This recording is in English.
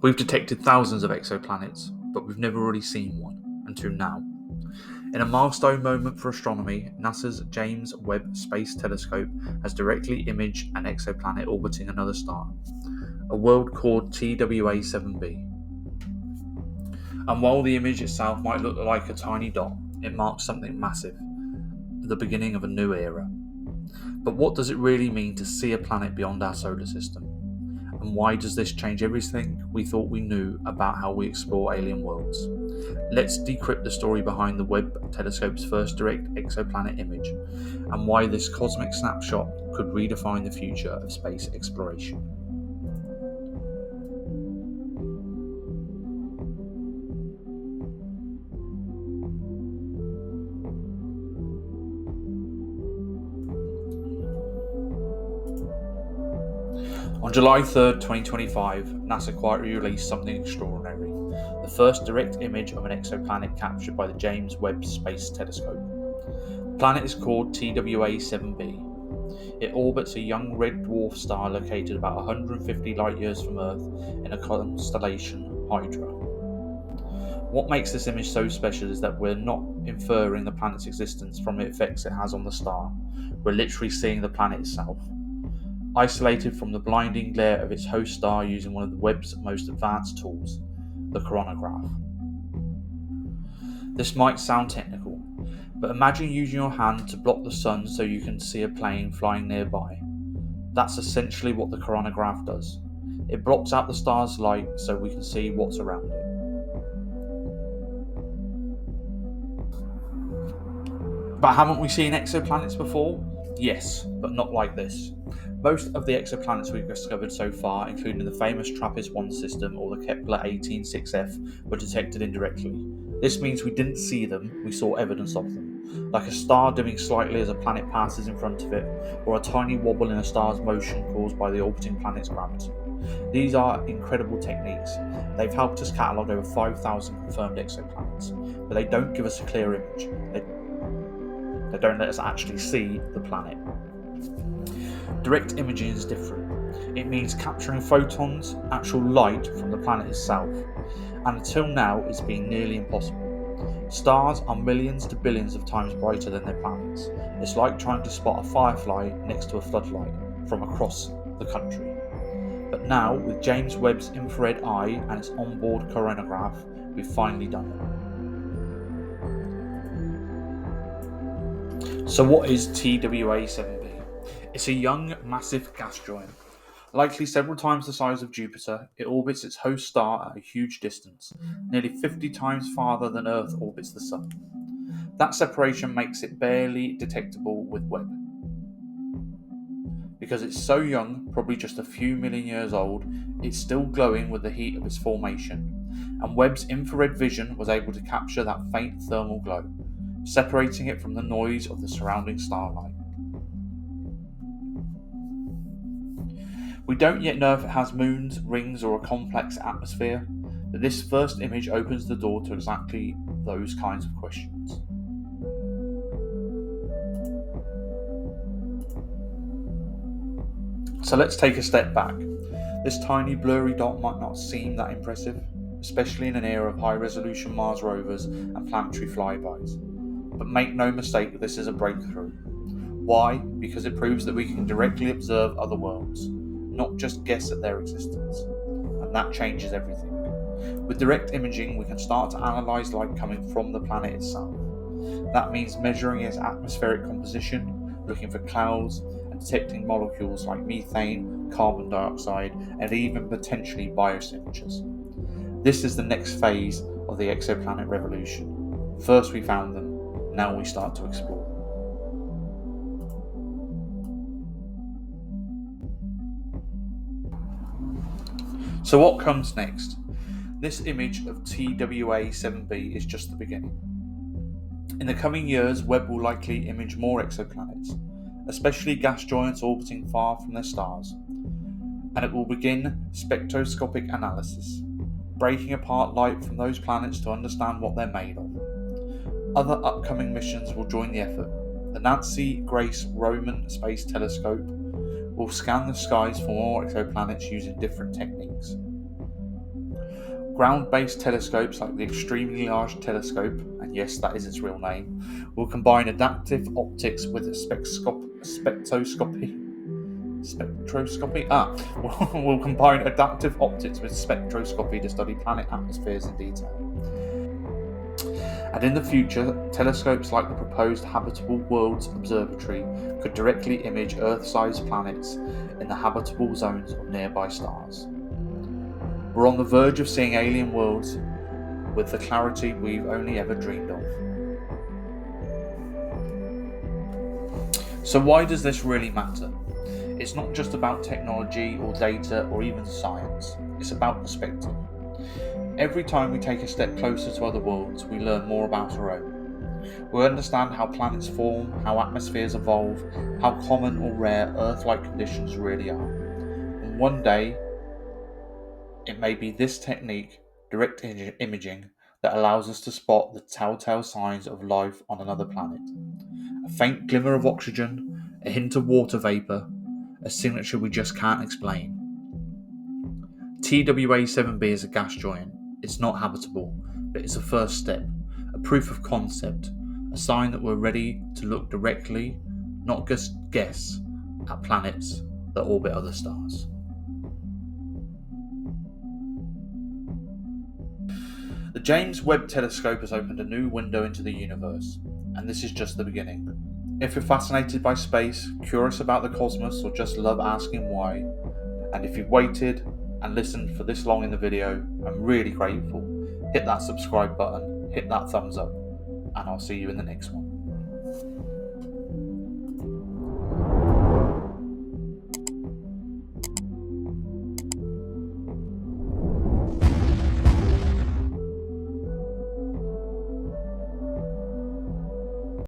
We've detected thousands of exoplanets, but we've never really seen one, until now. In a milestone moment for astronomy, NASA's James Webb Space Telescope has directly imaged an exoplanet orbiting another star, a world called TWA7b. And while the image itself might look like a tiny dot, it marks something massive, the beginning of a new era. But what does it really mean to see a planet beyond our solar system? And why does this change everything we thought we knew about how we explore alien worlds? Let's decrypt the story behind the Webb telescope's first direct exoplanet image, and why this cosmic snapshot could redefine the future of space exploration. On July 3rd, 2025, NASA quietly released something extraordinary, the first direct image of an exoplanet captured by the James Webb Space Telescope. The planet is called TWA7b. It orbits a young red dwarf star located about 150 light-years from Earth in a constellation Hydra. What makes this image so special is that we're not inferring the planet's existence from the effects it has on the star. We're literally seeing the planet itself, isolated from the blinding glare of its host star using one of the Webb's most advanced tools, the coronagraph. This might sound technical, but imagine using your hand to block the sun so you can see a plane flying nearby. That's essentially what the coronagraph does. It blocks out the star's light so we can see what's around it. But haven't we seen exoplanets before? Yes, but not like this. Most of the exoplanets we've discovered so far, including the famous TRAPPIST-1 system or the Kepler 18-6f, were detected indirectly. This means we didn't see them, we saw evidence of them, like a star dimming slightly as a planet passes in front of it, or a tiny wobble in a star's motion caused by the orbiting planet's gravity. These are incredible techniques. They've helped us catalogue over 5,000 confirmed exoplanets, but they don't give us a clear image. They don't let us actually see the planet. Direct imaging is different. It means capturing photons, actual light from the planet itself, and until now it's been nearly impossible. Stars are millions to billions of times brighter than their planets. It's like trying to spot a firefly next to a floodlight from across the country. But now, with James Webb's infrared eye and its onboard coronagraph, we've finally done it. So what is TWA7b? It's a young, massive gas giant. Likely several times the size of Jupiter, it orbits its host star at a huge distance, nearly 50 times farther than Earth orbits the Sun. That separation makes it barely detectable with Webb. Because it's so young, probably just a few million years old, it's still glowing with the heat of its formation, and Webb's infrared vision was able to capture that faint thermal glow, separating it from the noise of the surrounding starlight. We don't yet know if it has moons, rings, or a complex atmosphere, but this first image opens the door to exactly those kinds of questions. So let's take a step back. This tiny blurry dot might not seem that impressive, especially in an era of high-resolution Mars rovers and planetary flybys. But make no mistake, this is a breakthrough. Why? Because it proves that we can directly observe other worlds, not just guess at their existence. And that changes everything. With direct imaging, we can start to analyse light coming from the planet itself. That means measuring its atmospheric composition, looking for clouds, and detecting molecules like methane, carbon dioxide, and even potentially biosignatures. This is the next phase of the exoplanet revolution. First we found them, now we start to explore. So what comes next? This image of TWA7b is just the beginning. In the coming years, Webb will likely image more exoplanets, especially gas giants orbiting far from their stars, and it will begin spectroscopic analysis, breaking apart light from those planets to understand what they're made of. Other upcoming missions will join the effort. The Nancy Grace Roman Space Telescope will scan the skies for more exoplanets using different techniques. Ground-based telescopes like the Extremely Large Telescope, and yes, that is its real name, will combine adaptive optics with spectroscopy. Will combine adaptive optics with spectroscopy to study planet atmospheres in detail. And in the future, telescopes like the proposed Habitable Worlds Observatory could directly image Earth-sized planets in the habitable zones of nearby stars. We're on the verge of seeing alien worlds with the clarity we've only ever dreamed of. So why does this really matter? It's not just about technology or data or even science, it's about perspective. Every time we take a step closer to other worlds, we learn more about our own. We understand how planets form, how atmospheres evolve, how common or rare Earth-like conditions really are. And one day, it may be this technique, direct imaging, that allows us to spot the telltale signs of life on another planet. A faint glimmer of oxygen, a hint of water vapour, a signature we just can't explain. TWA7b is a gas giant. It's not habitable, but it's a first step, a proof of concept, a sign that we're ready to look directly, not just guess, at planets that orbit other stars. The James Webb Telescope has opened a new window into the universe, and this is just the beginning. If you're fascinated by space, curious about the cosmos, or just love asking why, and if you've waited and listened for this long in the video, I'm really grateful. Hit that subscribe button, hit that thumbs up, and I'll see you in the next one.